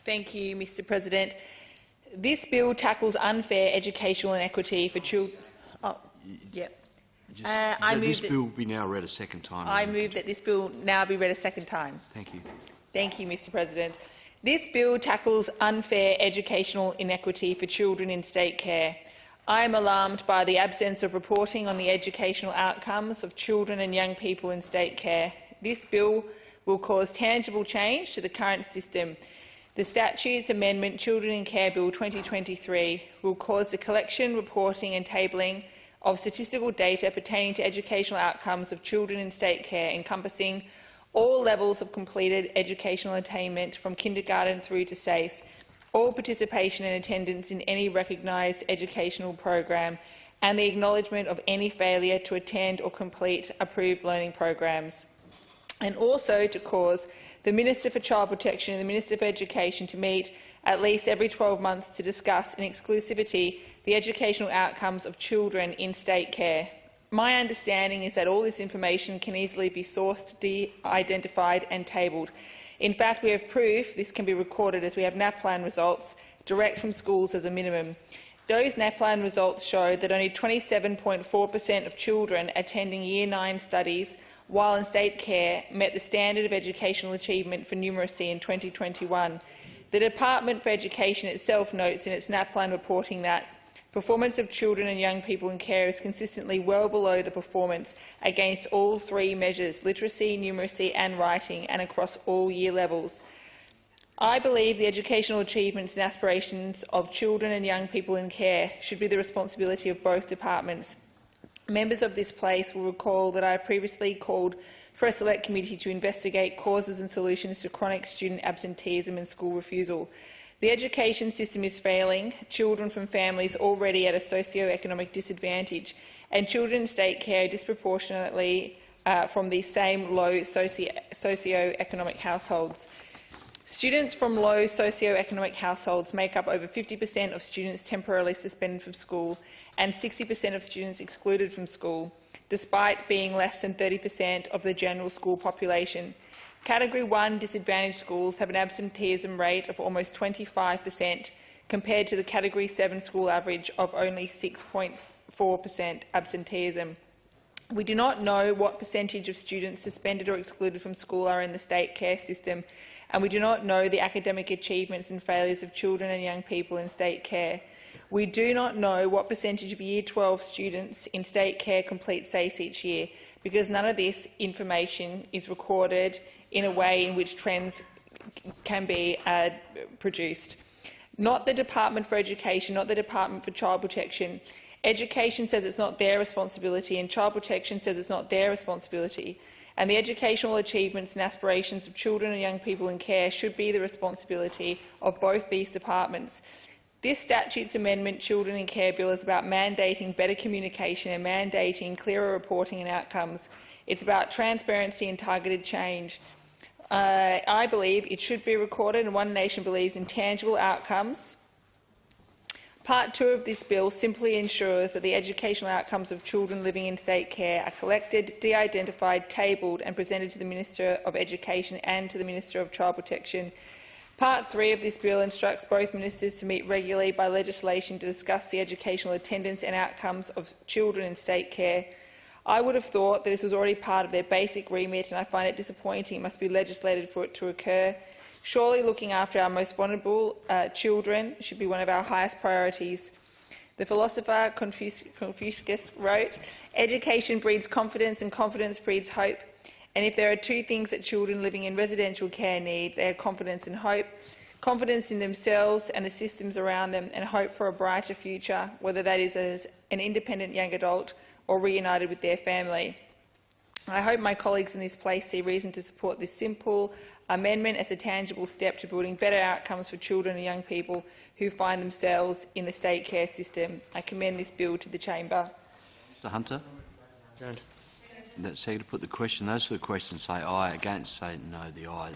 Thank you, Mr President. This bill tackles unfair educational inequity for children. Oh, yeah. This bill be now read a second time. I move that this bill now be read a second time. Thank you. Thank you, Mr President. This bill tackles unfair educational inequity for children in state care. I am alarmed by the absence of reporting on the educational outcomes of children and young people in state care. This bill will cause tangible change to the current system. The Statutes Amendment Children in Care Bill 2023 will cause the collection, reporting and tabling of statistical data pertaining to educational outcomes of children in state care, encompassing all levels of completed educational attainment from kindergarten through to SACE, all participation and attendance in any recognised educational program, and the acknowledgement of any failure to attend or complete approved learning programs. And also to cause the Minister for Child Protection and the Minister for Education to meet at least every 12 months to discuss in exclusivity the educational outcomes of children in state care. My understanding is that all this information can easily be sourced, de-identified and tabled. In fact, we have proof this can be recorded as we have NAPLAN results direct from schools as a minimum. Those NAPLAN results show that only 27.4% of children attending Year 9 studies while in state care met the standard of educational achievement for numeracy in 2021. The Department for Education itself notes in its NAPLAN reporting that performance of children and young people in care is consistently well below the performance against all three measures, literacy, numeracy and writing, and across all year levels. I believe the educational achievements and aspirations of children and young people in care should be the responsibility of both departments. Members of this place will recall that I have previously called for a select committee to investigate causes and solutions to chronic student absenteeism and school refusal. The education system is failing children from families already at a socio-economic disadvantage, and children in state care disproportionately from these same low socio-economic households. Students from low socio-economic households make up over 50% of students temporarily suspended from school and 60% of students excluded from school, despite being less than 30% of the general school population. Category 1 disadvantaged schools have an absenteeism rate of almost 25% compared to the Category 7 school average of only 6.4% absenteeism. We do not know what percentage of students suspended or excluded from school are in the state care system, and we do not know the academic achievements and failures of children and young people in state care. We do not know what percentage of Year 12 students in state care complete SACE each year, because none of this information is recorded in a way in which trends can be produced. Not the Department for Education, not the Department for Child Protection. Education says it's not their responsibility, and Child Protection says it's not their responsibility. And the educational achievements and aspirations of children and young people in care should be the responsibility of both these departments. This Statutes Amendment Children in Care Bill is about mandating better communication and mandating clearer reporting and outcomes. It's about transparency and targeted change. I believe it should be recorded, and One Nation believes in tangible outcomes. Part 2 of this bill simply ensures that the educational outcomes of children living in state care are collected, de-identified, tabled and presented to the Minister of Education and to the Minister of Child Protection. Part 3 of this bill instructs both ministers to meet regularly by legislation to discuss the educational attendance and outcomes of children in state care. I would have thought that this was already part of their basic remit, and I find it disappointing it must be legislated for it to occur. Surely looking after our most vulnerable children should be one of our highest priorities. The philosopher Confucius wrote, "Education breeds confidence and confidence breeds hope. And if there are two things that children living in residential care need, they are confidence and hope. Confidence in themselves and the systems around them, and hope for a brighter future, whether that is as an independent young adult or reunited with their family." I hope my colleagues in this place see reason to support this simple amendment as a tangible step to building better outcomes for children and young people who find themselves in the state care system. I commend this bill to the chamber. Mr Hunter. That second to put the question. Those for the question say aye. Against say no. The ayes.